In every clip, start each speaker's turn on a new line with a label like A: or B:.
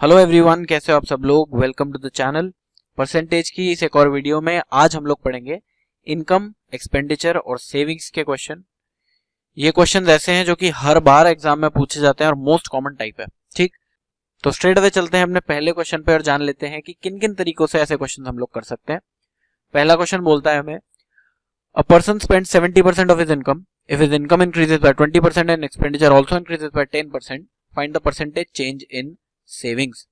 A: Hello everyone, कैसे हो आप सब लोग। Welcome to the channel. Percentage की इस एक और वीडियो में आज हम लोग पढ़ेंगे इनकम, एक्सपेंडिचर और सेविंग्स के क्वेश्चन। ये क्वेश्चंस ऐसे हैं जो कि हर बार एग्जाम में पूछे जाते हैं और मोस्ट कॉमन टाइप है। ठीक, तो स्ट्रेट अवे चलते हैं अपने पहले क्वेश्चन पे और जान लेते हैं कि किन किन तरीकों से ऐसे क्वेश्चन हम लोग कर सकते हैं। पहला क्वेश्चन बोलता है हमें, a person spend 70% of his income, if his income increases by 20% and expenditure also increases by 10%, find the percentage change in savings.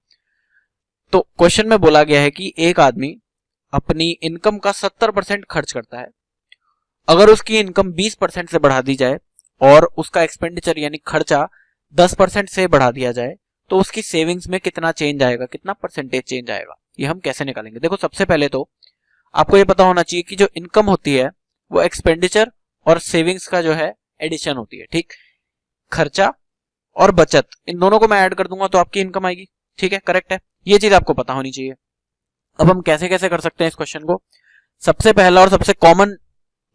A: तो क्वेश्चन में बोला गया है कि एक आदमी अपनी इनकम का 70% खर्च करता है। अगर उसकी इनकम 20% से बढ़ा दी जाए और उसका एक्सपेंडिचर यानी खर्चा 10% से बढ़ा दिया जाए तो उसकी सेविंग्स में कितना चेंज आएगा, कितना परसेंटेज चेंज आएगा, ये हम कैसे निकालेंगे। देखो, सबसे पहले तो आपको ये पता होना चाहिए कि जो इनकम होती है वो एक्सपेंडिचर और सेविंग्स का जो है एडिशन होती है। ठीक, खर्चा और बचत, इन दोनों को मैं ऐड कर दूंगा तो आपकी इनकम आएगी। ठीक है, करेक्ट है, ये चीज आपको पता होनी चाहिए। अब हम कैसे कैसे कर सकते हैं इस क्वेश्चन को। सबसे पहला और सबसे कॉमन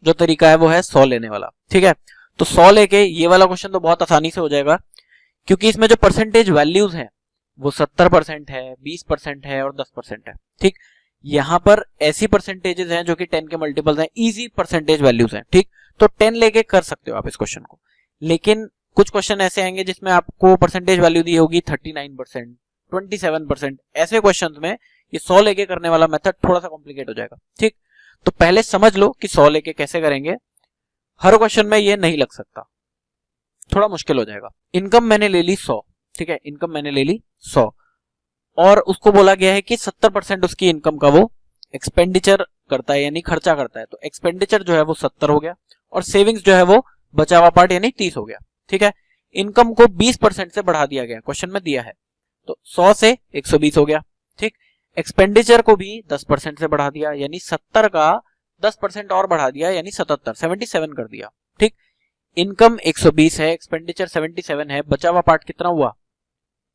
A: जो तरीका है वो है 100 लेने वाला। ठीक है, तो 100 लेके ये वाला क्वेश्चन तो बहुत आसानी से हो जाएगा, क्योंकि इसमें जो परसेंटेज वैल्यूज है वो 70% है, 20% है और 10% है। ठीक, यहां पर ऐसी परसेंटेजेस हैं जो कि 10 के मल्टीपल्स हैं, इजी परसेंटेज वैल्यूज हैं। ठीक, तो 10 लेके कर सकते हो आप इस क्वेश्चन को। लेकिन कुछ क्वेश्चन ऐसे आएंगे जिसमें आपको परसेंटेज वैल्यू दी होगी 39%, 27%। ऐसे क्वेश्चंस में ये 100 लेके करने वाला मेथड थोड़ा सा कॉम्प्लिकेट हो जाएगा। ठीक, तो पहले समझ लो कि 100 लेके कैसे करेंगे। हर क्वेश्चन में ये नहीं लग सकता, थोड़ा मुश्किल हो जाएगा। इनकम मैंने ले ली 100, ठीक है, इनकम मैंने ले ली 100 और उसको बोला गया है कि 70% उसकी इनकम का वो एक्सपेंडिचर करता है यानी खर्चा करता है। तो एक्सपेंडिचर जो है वो 70 हो गया और सेविंग्स जो है वो बचा हुआ पार्ट यानी 30 हो गया। ठीक है, इनकम को 20% से बढ़ा दिया गया, क्वेश्चन में दिया है, तो 100 से 120 हो गया। ठीक, एक्सपेंडिचर को भी 10% से बढ़ा दिया यानी 70 का 10% और बढ़ा दिया यानी 77 कर दिया। ठीक, इनकम 120 है, एक्सपेंडिचर 77 है, बचा हुआ पार्ट कितना हुआ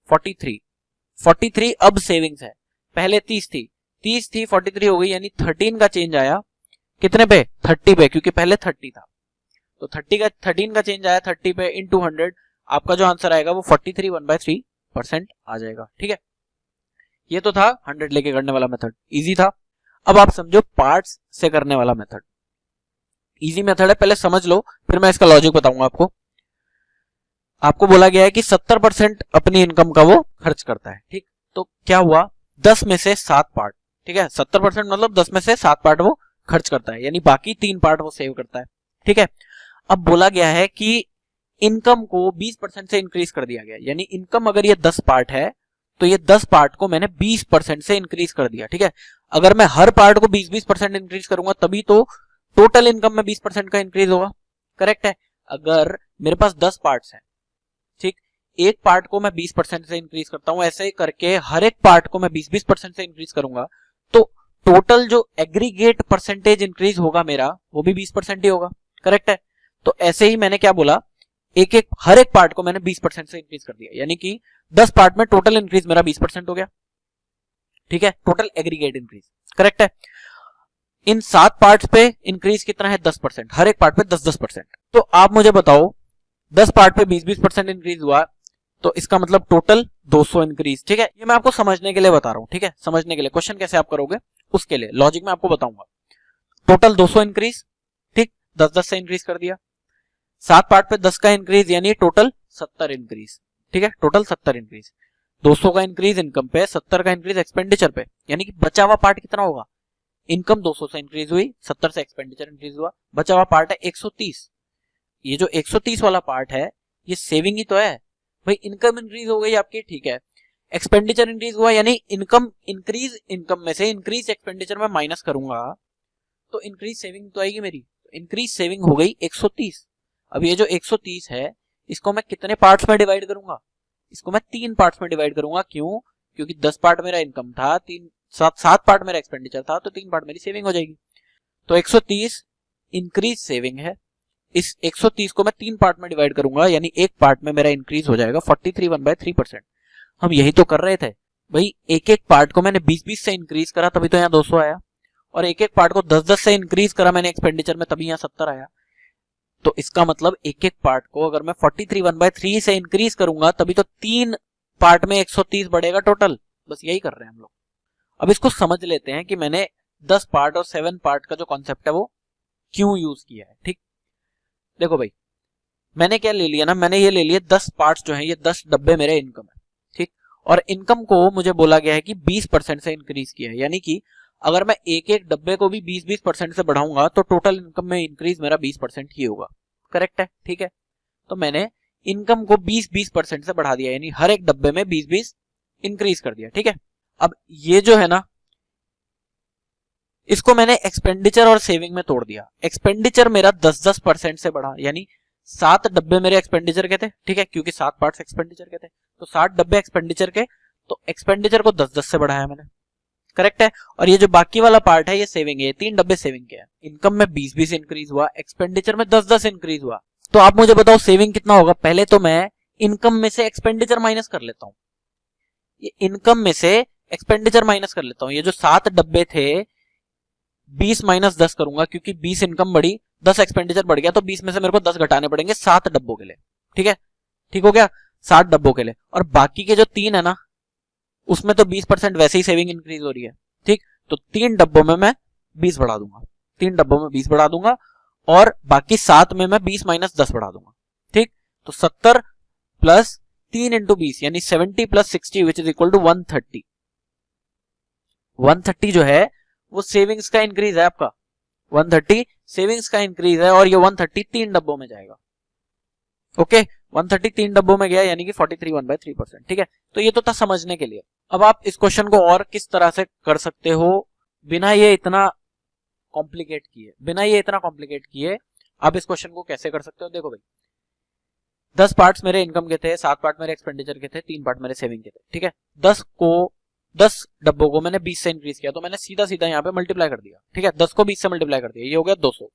A: 43। अब सेविंग्स है, पहले 30 थी 43 हो गई यानी 13 का चेंज आया कितने पे, 30 पे, क्योंकि पहले 30 था। तो 13 का चेंज आया 30 पे इंटू 100, आपका जो आंसर आएगा वो 43 1/3% आ जाएगा। ठीक है, ये तो था 100 लेके करने वाला मेथड, इजी था। अब आप समझो पार्ट्स से करने वाला मेथड। इजी मेथड है, पहले समझ लो फिर मैं इसका लॉजिक बताऊंगा आपको। आपको बोला गया है कि 70% अपनी इनकम का वो खर्च करता है। ठीक, तो क्या हुआ, 10 में से 7 पार्ट, ठीक है, 70% मतलब 10 में से 7 पार्ट वो खर्च करता है यानी बाकी 3 पार्ट वो सेव करता है। ठीक है, अब बोला गया है कि इनकम को 20% से इंक्रीज कर दिया गया, यानी इनकम अगर ये 10 पार्ट है तो ये 10 पार्ट को मैंने 20% से इंक्रीज कर दिया। ठीक है, अगर मैं हर पार्ट को 20% इंक्रीज करूंगा तभी तो टोटल इनकम में 20% का इंक्रीज होगा। करेक्ट है, अगर मेरे पास 10 पार्ट्स हैं, ठीक, एक पार्ट को मैं 20% से इंक्रीज करता हूं, ऐसे ही करके हर एक पार्ट को मैं 20% से इंक्रीज करूंगा तो टोटल जो एग्रीगेट परसेंटेज इंक्रीज होगा मेरा वो भी 20% ही होगा। करेक्ट है, तो ऐसे ही मैंने क्या बोला, हर एक पार्ट को मैंने 20% से इंक्रीज कर दिया यानी कि 10 पार्ट में टोटल इंक्रीज मेरा 20% हो गया। ठीक है, टोटल एग्रीगेट इंक्रीज। करेक्ट है, इन 7 पार्ट्स पे इंक्रीज कितना है 10%, हर एक पार्ट पे 10%। तो आप मुझे बताओ 10 पार्ट पे 20% इंक्रीज हुआ तो इसका मतलब टोटल 200 इंक्रीज। ठीक है, ये मैं आपको समझने के लिए बता रहा हूं। ठीक है, समझने के लिए, क्वेश्चन कैसे आप करोगे उसके लिए लॉजिक मैं आपको बताऊंगा। टोटल 200 इंक्रीज, ठीक, 10 से इंक्रीज कर दिया, 7 पार्ट पे 10 का इंक्रीज यानी टोटल 70 इंक्रीज। ठीक है, टोटल 70 इंक्रीज, 200 का इंक्रीज इनकम पे, 70 का इंक्रीज एक्सपेंडिचर पे, यानी कि बचा हुआ पार्ट कितना होगा, इनकम 200 से इंक्रीज हुई, 70 से एक्सपेंडिचर इंक्रीज हुआ, बचा हुआ पार्ट है 130। ये जो 130 वाला पार्ट है ये सेविंग ही तो है भाई। इनकम इंक्रीज हो गई आपकी, ठीक है, एक्सपेंडिचर इंक्रीज हुआ यानी इनकम इंक्रीज, इनकम में से इंक्रीज एक्सपेंडिचर में माइनस करूंगा तो इंक्रीज सेविंग तो आएगी मेरी। इंक्रीज सेविंग हो गई 130। अब ये जो 130 है इसको मैं कितने पार्ट्स में डिवाइड करूंगा, इसको मैं 3 पार्ट्स में डिवाइड करूंगा। क्यों, क्योंकि 10 पार्ट मेरा इनकम था, 7 पार्ट मेरा एक्सपेंडिचर था, तो 3 पार्ट मेरी सेविंग हो जाएगी। तो 130 इंक्रीज सेविंग है, इस 130 को मैं 3 पार्ट में डिवाइड करूंगा यानी एक पार्ट में मेरा इंक्रीज हो जाएगा 43 1/3%। हम यही तो कर रहे थे भाई, एक एक पार्ट को मैंने 20 से इंक्रीज करा तभी तो यहाँ 200 आया, और एक एक पार्ट को 10 से इंक्रीज करा मैंने एक्सपेंडिचर में तभी यहाँ 70 आया। तो इसका मतलब एक एक पार्ट को अगर मैं 43 1/3 से इंक्रीज करूंगा तभी तो 3 पार्ट में 130 बढ़ेगा टोटल, बस यही कर रहे हैं हम लोग। अब इसको समझ लेते हैं कि मैंने 10 पार्ट और 7 पार्ट का जो कॉन्सेप्ट है वो क्यों यूज किया है। ठीक, देखो भाई, मैंने क्या ले लिया ना, मैंने ये ले लिया 10 पार्ट्स जो हैं, ये 10 डब्बे मेरे इनकम है। ठीक, और इनकम को मुझे बोला गया है कि 20% से इंक्रीज किया है, यानी कि अगर मैं एक एक डब्बे को भी 20% से बढ़ाऊंगा तो टोटल इनकम में इंक्रीज मेरा 20% ही होगा। करेक्ट है? ठीक है, तो मैंने इनकम को 20% से बढ़ा दिया, यानी हर एक डब्बे में 20 इंक्रीज कर दिया। ठीक है, अब ये जो है ना, इसको मैंने एक्सपेंडिचर और सेविंग में तोड़ दिया। एक्सपेंडिचर मेरा 10% से बढ़ा, यानी 7 डब्बे मेरे एक्सपेंडिचर के थे। ठीक है, क्योंकि 7 पार्ट्स एक्सपेंडिचर के थे, तो 7 डब्बे एक्सपेंडिचर के, तो एक्सपेंडिचर को 10 से बढ़ाया मैंने। करेक्ट है, और ये जो बाकी वाला पार्ट है ये सेविंग है, 3 डब्बे सेविंग के हैं। इनकम में 20 इंक्रीज हुआ, एक्सपेंडिचर में 10 इंक्रीज हुआ। तो आप मुझे बताओ सेविंग कितना होगा। पहले तो मैं इनकम में से एक्सपेंडिचर माइनस कर लेता हूं, ये इनकम में से एक्सपेंडिचर माइनस कर लेता हूं। ये जो 7 डब्बे थे 20 माइनस 10 करूंगा, क्योंकि 20 इनकम बढ़ी, 10 एक्सपेंडिचर बढ़ गया, तो 20 में से मेरे को 10 घटाने पड़ेंगे 7 डब्बों के लिए। ठीक है, ठीक हो गया, 7 डब्बों के लिए। और बाकी के जो 3 है ना, उसमें तो 20% वैसे ही सेविंग इंक्रीज हो रही है। ठीक, तो 3 डब्बों में मैं 20 बढ़ा दूंगा, 3 डब्बों में 20 बढ़ा दूंगा, और बाकी 7 में मैं 20 माइनस 10 बढ़ा दूंगा। ठीक, तो 70 प्लस 3 इंटू 20 यानी 70 plus 60 which is equal to 130। 130 जो है वो सेविंग्स का इंक्रीज है आपका, 130 सेविंग्स का इंक्रीज है, और ये 130 3 डब्बों में जाएगा। ओके, 130 3 डब्बों में गया, यानी कि 43 1/3%। ठीक है, तो ये तो था समझने के लिए। अब आप इस क्वेश्चन को और किस तरह से कर सकते हो बिना ये इतना कॉम्प्लिकेट किए, आप इस क्वेश्चन को कैसे कर सकते हो। देखो भाई, 10 पार्ट्स मेरे इनकम के थे, 7 पार्ट मेरे एक्सपेंडिचर के थे, 3 पार्ट मेरे सेविंग के थे। ठीक है, 10 डब्बों को मैंने 20 से इंक्रीज किया, तो मैंने सीधा सीधा यहाँ पे मल्टीप्लाई कर दिया। ठीक है, 10 को 20 से मल्टीप्लाई कर दिया, ये हो गया 200।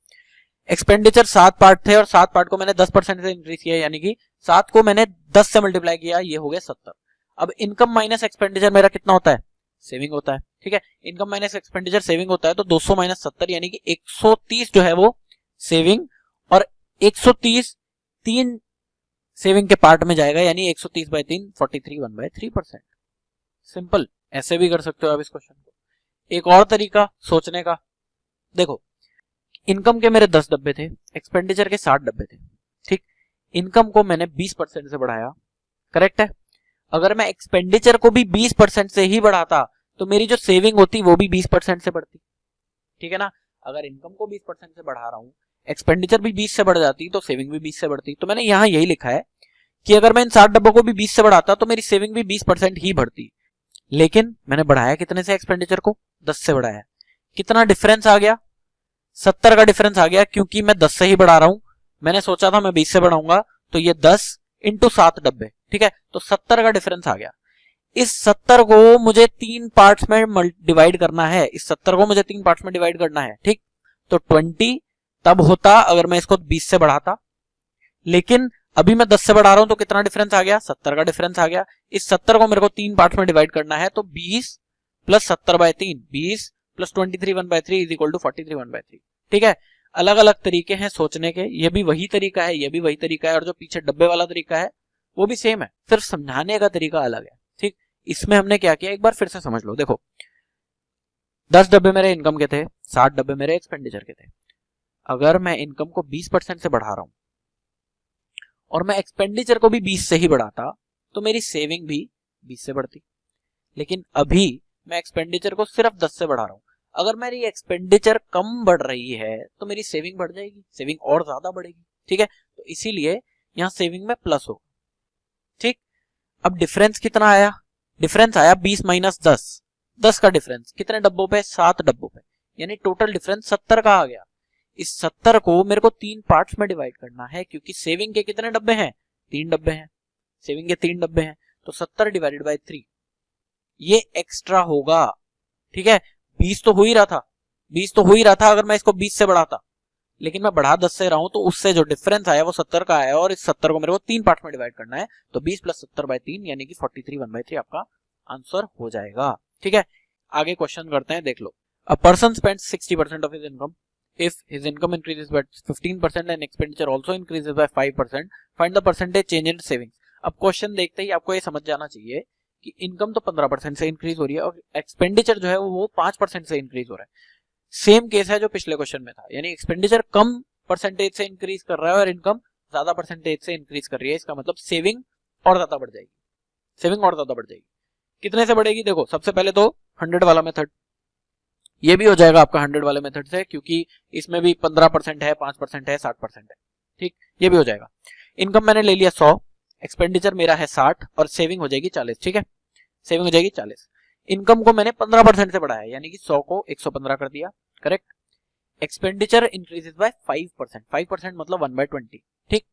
A: एक्सपेंडिचर 7 पार्ट थे और 7 पार्ट को मैंने 10% से इंक्रीज किया, यानी कि 7 को मैंने 10 से मल्टीप्लाई किया, ये हो गया 70। अब इनकम माइनस एक्सपेंडिचर मेरा कितना होता है, सेविंग होता है। ठीक है, इनकम माइनस एक्सपेंडिचर सेविंग होता है, तो 200 माइनस 70 यानी कि 130 जो है वो सेविंग, और 130 3 सेविंग के पार्ट में जाएगा, यानी 130/3 43 1/3%। सिंपल, ऐसे भी कर सकते हो आप इस क्वेश्चन को। एक और तरीका सोचने का, देखो इनकम के मेरे 10 डब्बे थे, एक्सपेंडिचर के 60 डब्बे थे। ठीक, इनकम को मैंने 20% से बढ़ाया। करेक्ट है, अगर मैं एक्सपेंडिचर को भी 20% से ही बढ़ाता तो मेरी जो सेविंग होती वो भी 20% से बढ़ती। ठीक है ना, अगर इनकम को 20% से बढ़ा रहा हूं, एक्सपेंडिचर भी 20 से बढ़ जाती तो सेविंग भी 20 से बढ़ती। तो मैंने यहां यही लिखा है कि अगर मैं इन 60 डब्बों को भी 20 से बढ़ाता तो मेरी सेविंग भी 20% ही बढ़ती। लेकिन मैंने बढ़ाया कितने से, एक्सपेंडिचर को 10 से बढ़ाया। कितना डिफरेंस आ गया, 70 का डिफरेंस आ गया, क्योंकि मैं 10 से ही बढ़ा रहा हूं। मैंने सोचा था मैं 20 से बढ़ाऊंगा, तो ये 10 इंटू 7 डब्बे। ठीक है, तो 70 का डिफरेंस आ गया। इस 70 को मुझे 3 पार्ट्स में डिवाइड करना है, इस 70 को मुझे 3 पार्ट्स में डिवाइड करना है। ठीक, तो 20 तब होता अगर मैं इसको 20 से बढ़ाता, लेकिन अभी मैं 10 से बढ़ा रहा हूं, तो कितना डिफरेंस आ गया, 70 का डिफरेंस आ गया। इस 70 को मेरे को 3 पार्ट्स में डिवाइड करना है, तो 20 plus 70/3, 20 plus 23 1/3 is equal to 43 1/3। ठीक है, अलग अलग तरीके हैं सोचने के, ये भी वही तरीका है, ये भी वही तरीका है, और जो पीछे डब्बे वाला तरीका है वो भी सेम है, सिर्फ समझाने का तरीका अलग है। ठीक, इसमें हमने क्या किया एक बार फिर से समझ लो। देखो 10 डब्बे मेरे इनकम के थे, 60 डब्बे मेरे एक्सपेंडिचर के थे। अगर मैं इनकम को 20% से बढ़ा रहा हूं और मैं एक्सपेंडिचर को भी 20 से ही बढ़ाता तो मेरी सेविंग भी 20 से बढ़ती। लेकिन अभी मैं एक्सपेंडिचर को सिर्फ 10 से बढ़ा रहा हूं। अगर मेरी एक्सपेंडिचर कम बढ़ रही है तो मेरी सेविंग बढ़ जाएगी, सेविंग और ज्यादा बढ़ेगी। ठीक है, तो इसीलिए यहां सेविंग में प्लस होगा। ठीक, अब डिफरेंस कितना आया, डिफरेंस आया 20 माइनस 10, 10 का डिफरेंस कितने डब्बों पे, 7 डब्बों पे, यानी टोटल डिफरेंस 70 का आ गया। इस 70 को मेरे को 3 पार्ट्स में डिवाइड करना है, क्योंकि सेविंग के कितने डब्बे हैं, 3 डब्बे हैं, सेविंग के 3 डब्बे हैं, तो 70 डिवाइडेड बाय 3 ये एक्स्ट्रा होगा। ठीक है, 20 तो हो ही रहा था, 20 तो हो ही रहा था अगर मैं इसको 20 से बढ़ाता, लेकिन मैं बढ़ा 10 से रहा हूं, तो उससे जो डिफरेंस आया वो 70 का आया, और इस 70 को मेरे को 3 पार्ट में डिवाइड करना है, तो 20 प्लस 70/3 यानी कि 43 1/3 आपका आंसर हो जाएगा। ठीक है, आगे क्वेश्चन करते हैं, देख लो। A person spends 60% of his income, if his income increases by 15% and expenditure also increases by 5%, find the percentage change in savings। अब क्वेश्चन देखते ही आपको ये समझ जाना चाहिए कि इनकम तो 15% से इंक्रीज हो रही है और एक्सपेंडिचर जो है वो 5% से इंक्रीज हो रहा है। सेम केस है जो पिछले क्वेश्चन में था, यानी एक्सपेंडिचर कम परसेंटेज से इंक्रीज कर रहा है और इनकम ज्यादा परसेंटेज से इंक्रीज कर रही है। इसका मतलब सेविंग और ज्यादा बढ़ जाएगी, सेविंग और ज्यादा बढ़ जाएगी। कितने से बढ़ेगी? देखो सबसे पहले तो 100 वाला मेथड, ये भी हो जाएगा आपका 100 वाले मेथड से, क्योंकि इसमें भी 15% है, 5% है, 60% है। ठीक, ये भी हो जाएगा। इनकम मैंने ले लिया 100, एक्सपेंडिचर मेरा है 60 और सेविंग हो जाएगी 40। ठीक है, सेविंग हो जाएगी 40। इनकम को मैंने 15% से बढ़ाया, यानी कि 100 को 115 कर दिया, करेक्ट। एक्सपेंडिचर इंक्रीजेस बाय 5%, 5% मतलब 1/20। ठीक,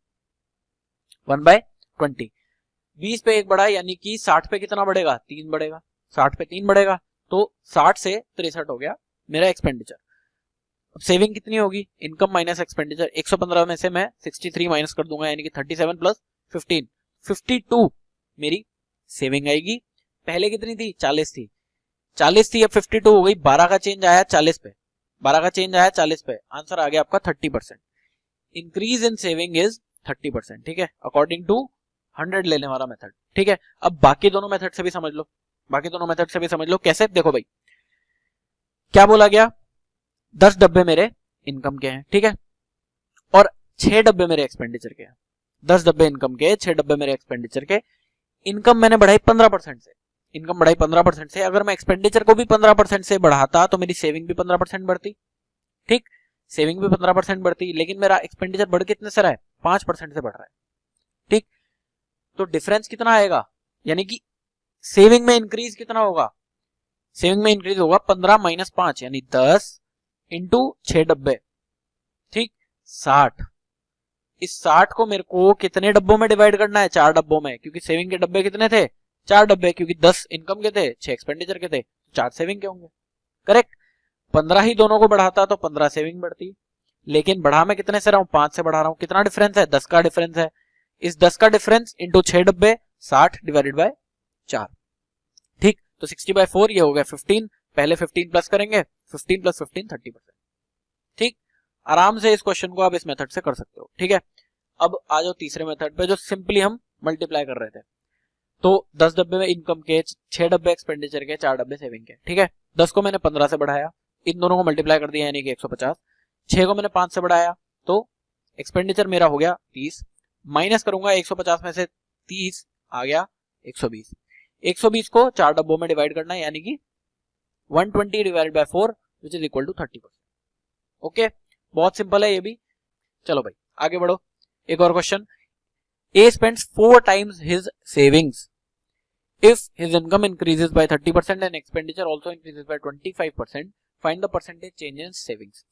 A: 1/20। 20 पे 1 बढ़ा, यानी कि 60 पे कितना बढ़ेगा? 3 बढ़ेगा। 60 पे 3 बढ़ेगा तो 60 से 63 हो गया मेरा एक्सपेंडिचर। अब सेविंग कितनी होगी? इनकम माइनस एक्सपेंडिचर, 115 में से मैं 63 माइनस कर दूंगा, यानी कि 37 प्लस 15, 52 मेरी सेविंग आएगी। पहले कितनी थी? 40 थी, 40 थी, अब 52 हो गई। 12 का चेंज आया 40 पे, 12 का चेंज आया 40 पे, आंसर आ गया आपका 30%। Increase in saving is 30%। ठीक है, अकॉर्डिंग टू 100 लेने वाला मेथड। ठीक है, अब बाकी दोनों मेथड से भी समझ लो, बाकी दोनों मेथड से भी समझ लो। कैसे? देखो भाई, क्या बोला गया? 10 डब्बे मेरे इनकम के हैं, ठीक है, और 6 डब्बे मेरे एक्सपेंडिचर के हैं। 10 डब्बे इनकम के, 6 डब्बे मेरे एक्सपेंडिचर के। इनकम मैंने बढ़ाई 15% से, इनकम बढ़ाई 15% से। अगर मैं एक्सपेंडिचर को भी 15% से बढ़ाता तो मेरी सेविंग भी 15% बढ़ती। ठीक, सेविंग भी 15% बढ़ती, लेकिन मेरा एक्सपेंडिचर बढ़ कितने से रहा है? 5% से बढ़ रहा है। ठीक, तो डिफरेंस कितना आएगा? यानी कि सेविंग में इंक्रीज कितना होगा? सेविंग में इंक्रीज होगा 15 माइनस 5, यानी 10 इंटू 6 डब्बे। ठीक, 60। इस 60 को मेरे को कितने डब्बों में डिवाइड करना है? 4 डब्बों में, क्योंकि सेविंग के डब्बे कितने थे? 4 डब्बे, क्योंकि 10 इनकम के थे, 6 एक्सपेंडिचर के थे, 4 सेविंग के होंगे, करेक्ट। 15 ही दोनों को बढ़ाता तो 15 सेविंग बढ़ती, लेकिन बढ़ा मैं कितने से रहा हूं? 5 से बढ़ा रहा हूं। कितना डिफरेंस है? 10 का डिफरेंस है। इस 10 का डिफरेंस इंटू 6 डब्बे, 60 डिवाइडेड बाय 4। ठीक, तो 60/4 ये हो गया 15। पहले 15 प्लस करेंगे, 15 प्लस 15 30%। ठीक, आराम से इस क्वेश्चन को आप इस मेथड से कर सकते हो। ठीक है, अब आ जाओ तीसरे मेथड पे, जो सिंपली हम मल्टीप्लाई कर रहे थे। तो 10 डब्बे में इनकम के, 6 डब्बे एक्सपेंडिचर के, 4 डब्बे सेविंग के। ठीक है, 10 को मैंने 15 से बढ़ाया, इन दोनों को मल्टीप्लाई कर दिया, यानी कि 150। 6 को मैंने 5 से बढ़ाया तो एक्सपेंडिचर मेरा हो गया 30, माइनस करूंगा 150 में से 30 आ गया 120। 120 को 4 डब्बों में डिवाइड करना है, यानी कि 120 divided by 4 which is equal to 30%। Okay, बहुत सिंपल है ये भी। चलो भाई आगे बढ़ो, एक और question. A spends 4 times his savings if his income increases by 30% and expenditure also increases by 25%. Find the percentage change in savings.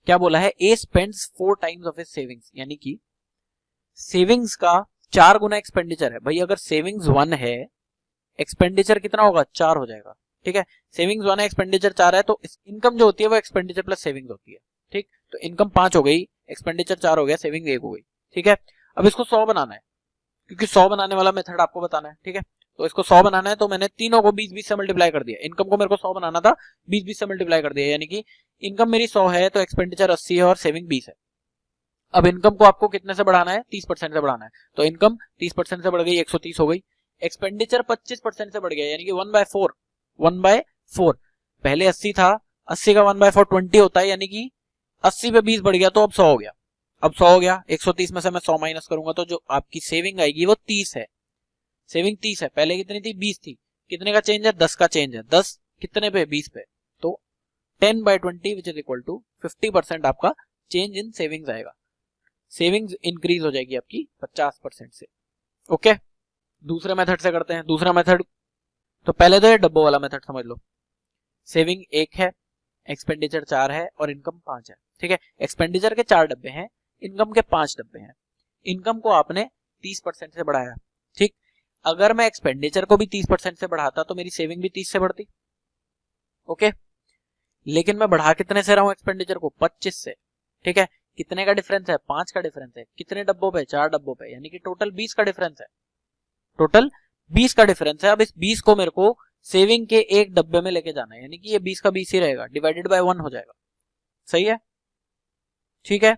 A: क्या बोला है? A spends 4 times of his savings, यानी कि सेविंग्स का 4 गुना एक्सपेंडिचर है। भाई अगर सेविंग्स 1 है, एक्सपेंडिचर कितना होगा? 4 हो जाएगा। ठीक है, सेविंग्स 1 है, एक्सपेंडिचर 4 है, तो इनकम जो होती है वो एक्सपेंडिचर प्लस सेविंग्स होती है। ठीक, तो इनकम 5 हो गई, एक्सपेंडिचर 4 हो गया, सेविंग 1 हो गई। ठीक है, अब इसको 100 बनाना है, क्योंकि 100 बनाने वाला मेथड आपको बताना है। ठीक है, तो इसको 100 बनाना है, तो मैंने तीनों को 20-20 से मल्टीप्लाई कर दिया। इनकम को मेरे को 100 बनाना था, 20-20 से मल्टीप्लाई कर दिया, यानी कि इनकम मेरी 100 है तो एक्सपेंडिचर 80 है और सेविंग 20 है। अब इनकम को आपको कितने से बढ़ाना है? 30% से बढ़ाना है, तो इनकम 30% से बढ़ गई, 130 हो गई। एक्सपेंडिचर 25% से बढ़ गया, यानी कि 1/4, 1/4। पहले 80 था, 80 का 1/4 20 होता है, यानी कि 80 पे 20 बढ़ गया तो अब 100 हो गया। अब 100 हो गया, 130 में से मैं 100 माइनस करूंगा तो जो आपकी सेविंग आएगी वो 30 है। सेविंग 30 है, पहले कितनी थी? 20 थी। कितने का चेंज है? 10 का चेंज है। 10 कितने पे? 20 पे, तो 10/20 विच इज इक्वल टू 50% आपका चेंज इन सेविंग्स आएगा। सेविंग्स इंक्रीज हो जाएगी आपकी 50% से। ओके, दूसरे मेथड से करते हैं। दूसरा मेथड, तो पहले तो ये डब्बों वाला मेथड समझ लो। सेविंग 1 है, एक्सपेंडिचर 4 है और इनकम 5 है। ठीक है, एक्सपेंडिचर के 4 डब्बे हैं, इनकम के 5 डब्बे हैं। इनकम को आपने 30% से बढ़ाया। ठीक, अगर मैं एक्सपेंडिचर को भी 30% से बढ़ाता तो मेरी सेविंग भी 30 से बढ़ती। ओके, लेकिन मैं बढ़ा कितने से रहा हूं एक्सपेंडिचर को? 25 से। ठीक है, कितने का डिफरेंस है? 5 का डिफरेंस है। कितने डब्बों पे? 4 डब्बों पे, यानी कि टोटल 20 का डिफरेंस है। टोटल 20 का डिफरेंस है। अब इस 20 को मेरे को सेविंग के एक डब्बे में लेके जाना है, यानी कि ये 20 का 20 ही रहेगा, डिवाइडेड बाय 1 हो जाएगा। सही है, ठीक है।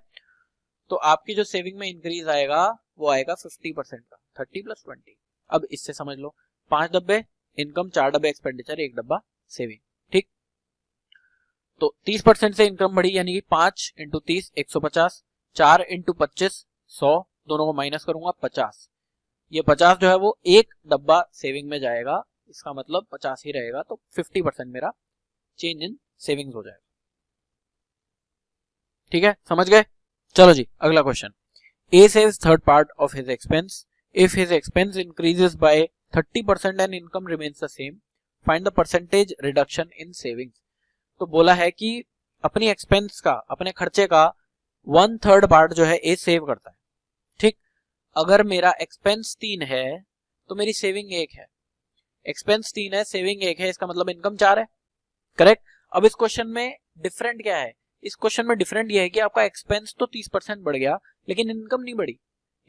A: तो आपकी जो सेविंग में इंक्रीज आएगा वो आएगा 50% का, 30 + 20। अब इससे समझ लो 5 डब्बे इनकम, 4 डब्बे एक्सपेंडिचर, 1 डब्बा सेविंग। ठीक, तो 30% से इनकम बढ़ी, यानी कि 5 × 30 150, 4 × 25 100, दोनों को माइनस करूंगा 50। ये 50 जो है वो एक डब्बा सेविंग में जाएगा, इसका मतलब 50 ही रहेगा, तो 50% मेरा चेंज इन सेविंग्स हो जाएगा। ठीक है, समझ गए? चलो जी, अगला question. A saves third part of his expense. If his expense increases by 30% and income remains the same, find the percentage reduction in savings. तो बोला है कि अपनी एक्सपेंस का, अपने खर्चे का 1/3 पार्ट जो है ए सेव करता है। ठीक, अगर मेरा एक्सपेंस 3 है तो मेरी सेविंग 1 है। एक्सपेंस 3 है, सेविंग 1 है, इसका मतलब इनकम 4 है। करेक्ट। अब इस क्वेश्चन में डिफरेंट क्या है? इस क्वेश्चन में डिफरेंट ये है कि आपका एक्सपेंस तो 30% बढ़ गया लेकिन इनकम नहीं बढ़ी।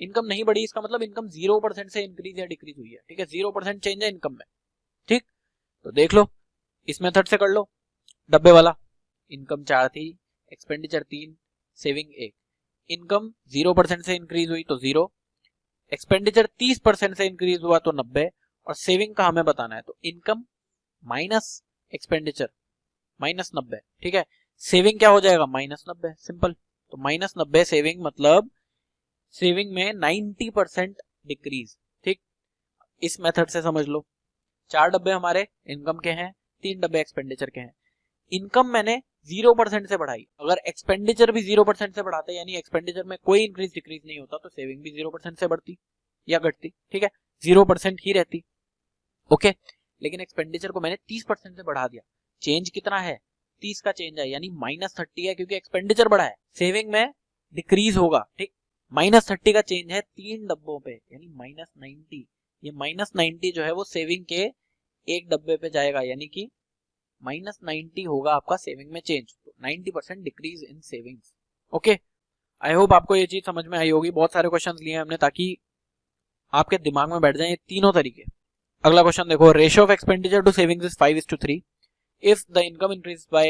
A: इनकम नहीं बढ़ी, इसका मतलब इनकम 0% से इंक्रीज या डिक्रीज हुई है। ठीक है, 0% चेंज है इनकम में। ठीक, तो देख लो, इस मेथड से कर लो। डब्बे वाला, इनकम 4 थी, एक्सपेंडिचर 3, सेविंग 1। इनकम 0% से इंक्रीज हुई तो 0, एक्सपेंडिचर 30% से इंक्रीज हुआ तो 90, और सेविंग का हमें बताना है, तो इनकम माइनस एक्सपेंडिचर -90। ठीक है, सेविंग क्या हो जाएगा? -90, सिंपल। तो -90 सेविंग, मतलब सेविंग में 90% डिक्रीज। ठीक, इस मेथड से समझ लो। 4 डब्बे हमारे इनकम के हैं, 3 डब्बे एक्सपेंडिचर के हैं। इनकम मैंने 0% से बढ़ाई, अगर एक्सपेंडिचर भी 0% से बढ़ाते, यानी एक्सपेंडिचर में कोई इंक्रीज डिक्रीज नहीं होता, तो सेविंग भी 0% से बढ़ती या घटती। ठीक है, 0% ही रहती। ओके, लेकिन एक्सपेंडिचर को मैंने 30% से बढ़ा दिया। चेंज कितना है? 30 का चेंज है, यानी -30 है, क्योंकि एक्सपेंडिचर बढ़ा है। सेविंग में डिक्रीज होगा। ठीक, -30 का चेंज है 3 डब्बों पे, यानी -90। ये -90 जो है वो सेविंग के एक डब्बे पे जाएगा, यानी कि -90 होगा आपका सेविंग में चेंज। तो 90% decrease in savings. Okay, I hope आपको ये चीज समझ में आई होगी। बहुत सारे क्वेश्चंस लिए हमने ताकि आपके दिमाग में बैठ जाए ये तीनों तरीके। अगला क्वेश्चन देखो, ratio of expenditure to savings is 5:3। If the income increased by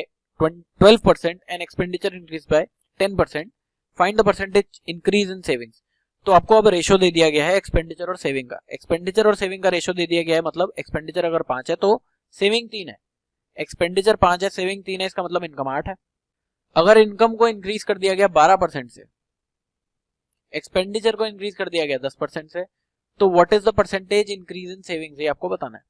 A: 12% and expenditure increased by 10%, find the percentage increase in savings. तो आपको अब रेशियो दे दिया गया है एक्सपेंडिचर और सेविंग का। एक्सपेंडिचर और सेविंग का रेशियो दे दिया गया है, मतलब एक्सपेंडिचर अगर 5 है तो सेविंग 3 है। एक्सपेंडिचर 5 है, सेविंग 3 है, इसका मतलब इनकम 8 है। अगर इनकम को इंक्रीज कर दिया गया 12% से, एक्सपेंडिचर को इंक्रीज कर दिया गया 10% से, तो what is the percentage increase in savings, ये आपको बताना है।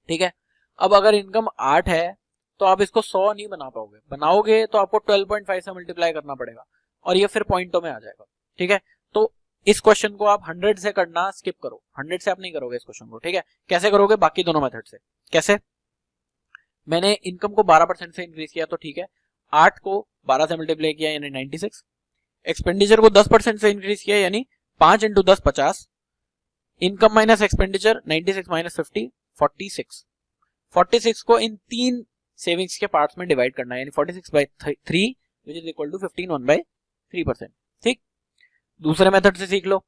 A: ठीक है, अब अगर इनकम 8 है तो आप इसको 100 नहीं बना पाओगे, बनाओगे तो आपको 12.5 से मल्टीप्लाई करना पड़ेगा और ये फिर पॉइंटों में आ जाएगा। ठीक है, तो इस क्वेश्चन को आप 100 से करना स्किप करो, 100 से आप नहीं करोगे इस क्वेश्चन को। ठीक है, कैसे करोगे? बाकी दोनों मेथड से। कैसे? मैंने इनकम को 12% से इंक्रीज किया तो ठीक है, 8 को 12 से मल्टीप्लाई किया यानी 96, एक्सपेंडिचर को 10% से इंक्रीज किया यानी 5 × 10 50, इनकम माइनस एक्सपेंडिचर 96 - 50 46। 46 को इन 3 सेविंग्स के पार्ट्स में डिवाइड करना है, यानी 46/3 विच इज इक्वल टू 15 1/3%। ठीक, दूसरे मेथड से सीख लो।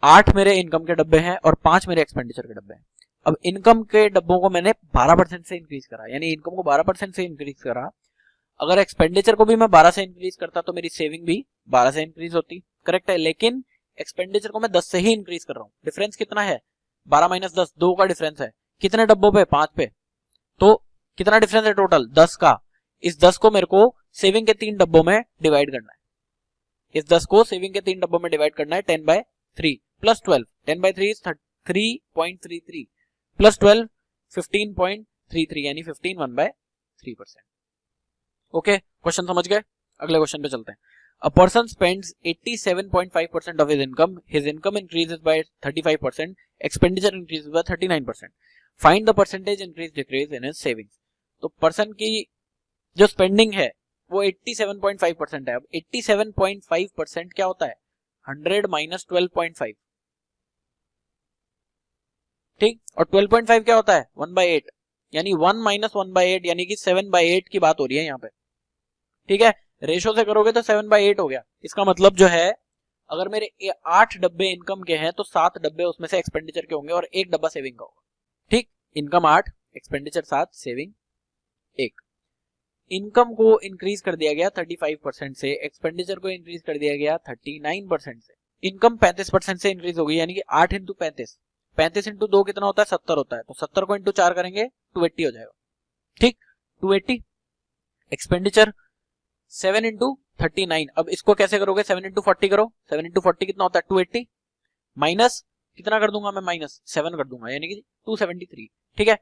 A: 8 मेरे इनकम के डब्बे हैं और 5 मेरे एक्सपेंडिचर के डब्बे हैं। अब इनकम के डब्बों को मैंने 12% से इंक्रीज करा, यानी इनकम को 12% से इंक्रीज करा। अगर एक्सपेंडिचर को भी मैं 12 से इंक्रीज करता तो मेरी सेविंग भी 12 से इंक्रीज होती। करेक्ट है, लेकिन एक्सपेंडिचर को मैं 10 से ही इंक्रीज कर रहा हूँ। डिफरेंस कितना है? 12 - 10, 2 का डिफरेंस है। कितने डब्बों पे? 5 पे। तो कितना डिफरेंस है टोटल? 10 का। इस 10 को मेरे को सेविंग के 3 डब्बों में डिवाइड करना है। इस 10 को सेविंग के 3 डब्बों में डिवाइड करना है 10/3 प्लस 12। 10/3 इज 3.33 प्लस 12 15.33, यानी 15 1/3%। ओके, क्वेश्चन समझ गए? अगले क्वेश्चन पे चलते हैं। A person spends 87.5% of his income. His income increases by 35%. Expenditure increases by 39%. Find the percentage increase decrease in his savings. तो पर्सन की जो स्पेंडिंग है वो 87.5% है। अब 87.5% क्या होता है? 100 - 12.5। ठीक, और 12.5 क्या होता है? 1/8, यानी 1 - 1/8, यानी कि 7/8 की बात हो रही है यहाँ पे। ठीक है, रेशो से करोगे तो 7/8 हो गया। इसका मतलब जो है, अगर मेरे 8 डब्बे इनकम के हैं तो 7 डब्बे उसमें से एक्सपेंडिचर के होंगे और 1 डब्बा सेविंग का होगा। ठीक, इनकम 8, एक्सपेंडिचर 7, सेविंग 1। इनकम को इंक्रीज कर दिया गया 35% से, एक्सपेंडिचर को इंक्रीज कर दिया गया 39% से। इनकम 35% से इंक्रीज हो गई, यानी कि 8 इंटू 35, 35 इंटू 2 कितना होता है 70 होता है, तो 70 को इंटू 4 करेंगे 280 हो जाएगा। ठीक, 280। एक्सपेंडिचर 7 इंटू 39, अब इसको कैसे करोगे, 7 इंटू 40 करो, 7 इंटू 40 कितना होता है 280, माइनस कितना कर दूंगा मैं, माइनस 7 कर दूंगा, यानी कि 273। ठीक है,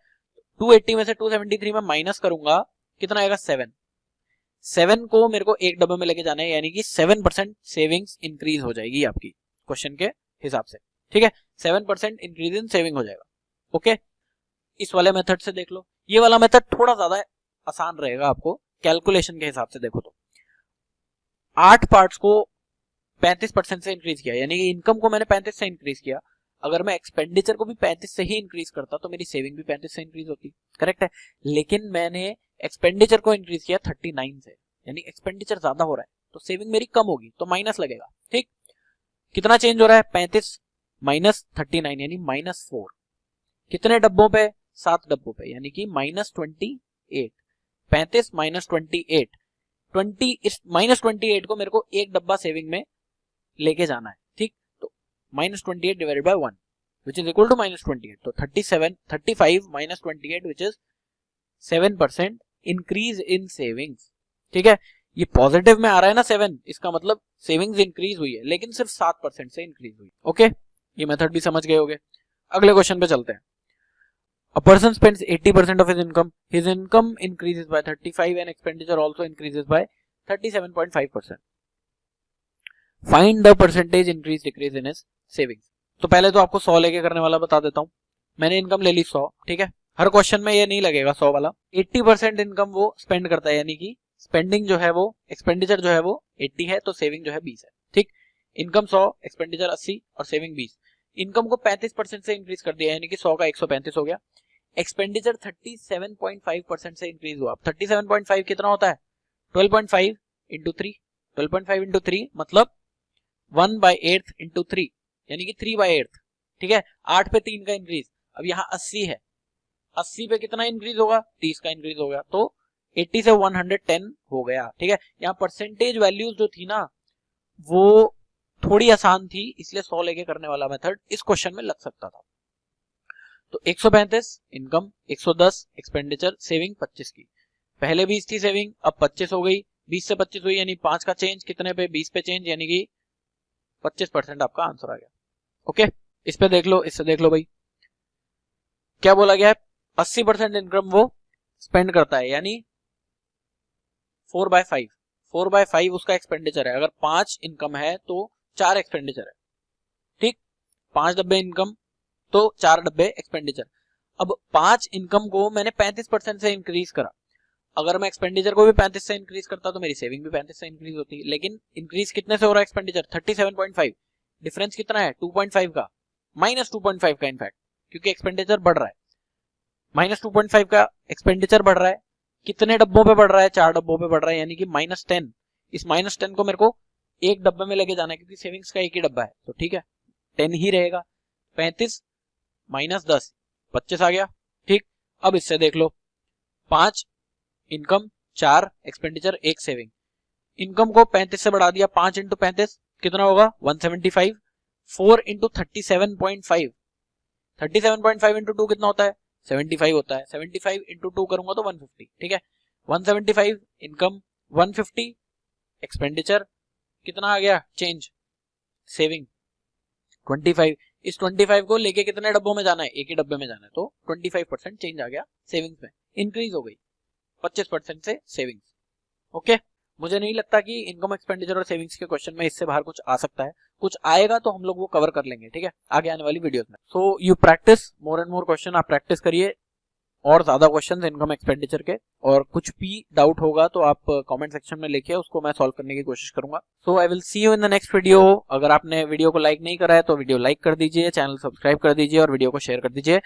A: 280 में से 273 में माइनस करूंगा, कितना आएगा 7, 7 को मेरे को एक डब्बे में लेके जाना है, यानी कि 7% सेविंग्स इंक्रीज हो जाएगी आपकी क्वेश्चन के हिसाब से। ठीक है, 7% इंक्रीज इन सेविंग हो जाएगा। ओके, इस वाले मेथड से देख लो, ये वाला मेथड थोड़ा ज्यादा आसान रहेगा आपको कैलकुलेशन के हिसाब से। देखो तो 8 पार्ट्स को 35% से इंक्रीज किया, यानी कि इनकम को मैंने 35 से इंक्रीज किया, अगर मैं एक्सपेंडिचर को भी 35 से ही इंक्रीज करता तो मेरी सेविंग भी 35 से इंक्रीज होती। करेक्ट है, लेकिन मैंने एक्सपेंडिचर को इंक्रीज किया 39 से, यानी एक्सपेंडिचर ज्यादा हो रहा है तो सेविंग मेरी कम होगी, तो माइनस लगेगा। ठीक, कितना चेंज हो रहा है, 35 माइनस 39 यानी -4, कितने डब्बों पे, 7 डब्बों पे, यानी कि -28, 35 माइनस 28, 20, इस -28 को मेरे को एक डब्बा सेविंग में लेके जाना है। ठीक, तो -28 divided by 1 which is equal to -28, तो 35 minus 28 which is 7% increase in savings. ठीक है, ये पॉजिटिव में आ रहा है ना 7, इसका मतलब सेविंग्स इंक्रीज हुई है, लेकिन सिर्फ 7% से इंक्रीज हुई। ओके, ये मेथड भी समझ गए होगे। अगले क्वेश्चन पे चलते हैं। A person spends 80% of his income increases by 35 and expenditure also increases by 37.5%. Find the percentage increase decrease in his savings. तो पहले तो आपको 100 लेके करने वाला बता देता हूं। मैंने इनकम ले ली 100, ठीक है, हर क्वेश्चन में ये नहीं लगेगा 100 वाला। 80% इनकम वो स्पेंड करता है, यानी कि स्पेंडिंग जो है वो, एक्सपेंडिचर जो है वो 80 है, तो सेविंग जो है 20 है। ठीक, इनकम 100, एक्सपेंडिचर 80 और सेविंग 20। इनकम को 35% से इंक्रीज कर दिया, यानी कि 100 का 135 हो गया। एक्सपेंडिचर 37.5% से इंक्रीज हुआ। 37.5 कितना होता है, 12.5 इंटू 3, 12.5 इंटू 3 मतलब 1/8 इंटू 3, यानी कि 3/8। ठीक है, 8 पे 3 का इंक्रीज। अब यहाँ 80 है, 80 पे कितना इंक्रीज होगा, 30 का इंक्रीज हो गया, तो 80 से 110 हो गया। ठीक है, यहाँ परसेंटेज वैल्यूज जो थी ना वो थोड़ी आसान थी, इसलिए 100 लेके करने वाला मेथड इस क्वेश्चन में लग सकता था। तो 135 इनकम, 110 एक्सपेंडिचर, सेविंग 25 की। पहले 20 थी सेविंग, अब 25 हो गई, 20 से 25 हुई, यानी 5 का चेंज कितने पे, 20 पे चेंज, यानी कि 25% आपका आंसर आ गया। ओके, इस पे देख लो, इससे देख लो भाई, क्या बोला गया है, 80% इनकम वो स्पेंड करता है, यानी 4/5, 4/5 उसका एक्सपेंडिचर है। अगर 5 इनकम है तो 4 एक्सपेंडिचर है। ठीक, 5 डब्बे इनकम तो 4 डब्बे एक्सपेंडिचर। अब 5 इनकम को मैंने 35% से इंक्रीज करा, अगर मैं एक्सपेंडिचर को भी 35 से इंक्रीज करता तो मेरी सेविंग भी 35 से इंक्रीज होती, लेकिन इंक्रीज कितने से हो रहा है एक्सपेंडिचर, 37.5, डिफरेंस कितना है 2.5 का, -2.5 का इनफैक्ट, क्योंकि एक्सपेंडिचर बढ़ रहा है, -2.5 का एक्सपेंडिचर बढ़ रहा है। कितने डब्बों पे बढ़ रहा है, 4 डब्बों पे बढ़ रहा है, यानी कि -10। इस -10 को मेरे को एक डब्बे में लेके जाना है, क्योंकि सेविंग्स का एक ही डब्बा है, तो ठीक है 10 ही रहेगा। 35 -10 25 आ गया। ठीक, अब इससे देख लो, 5 इनकम, 4 एक्सपेंडिचर, 1 सेविंग। इनकम को 35 से बढ़ा दिया, 5 इंटू 35 कितना होगा 175, 4 इंटू 37.5, 37.5 इंटू 2 कितना होता है 75 होता है, 75 इंटू 2 करूंगा तो 150। ठीक है, 175 इनकम, 150 एक्सपेंडिचर, कितना आ गया चेंज, सेविंग 25। इस 25 को लेके कितने डब्बों में जाना है, एक ही डब्बे में जाना है, तो 25% चेंज आ गया सेविंग्स में, इंक्रीज हो गई 25% से सेविंग्स। ओके, मुझे नहीं लगता कि इनकम, एक्सपेंडिचर और सेविंग्स के क्वेश्चन में इससे बाहर कुछ आ सकता है, कुछ आएगा तो हम लोग वो कवर कर लेंगे, ठीक है, आगे आने वाली वीडियोस में। So you practice more and more question, आप प्रैक्टिस करिए और ज्यादा क्वेश्चंस इनकम एक्सपेंडिचर के, और कुछ भी डाउट होगा तो आप कमेंट सेक्शन में लिखिए, उसको मैं सॉल्व करने की कोशिश करूंगा। So I will see you in the next video. अगर आपने वीडियो को लाइक नहीं करा है तो वीडियो लाइक कर दीजिए, चैनल सब्सक्राइब कर दीजिए और वीडियो को शेयर कर दीजिए।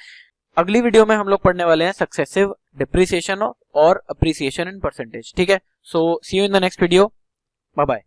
A: अगली वीडियो में हम लोग पढ़ने वाले हैं सक्सेसिव डिप्रिसिएशन और अप्रिसिएशन इन परसेंटेज। ठीक है, so see you in the next video, bye bye.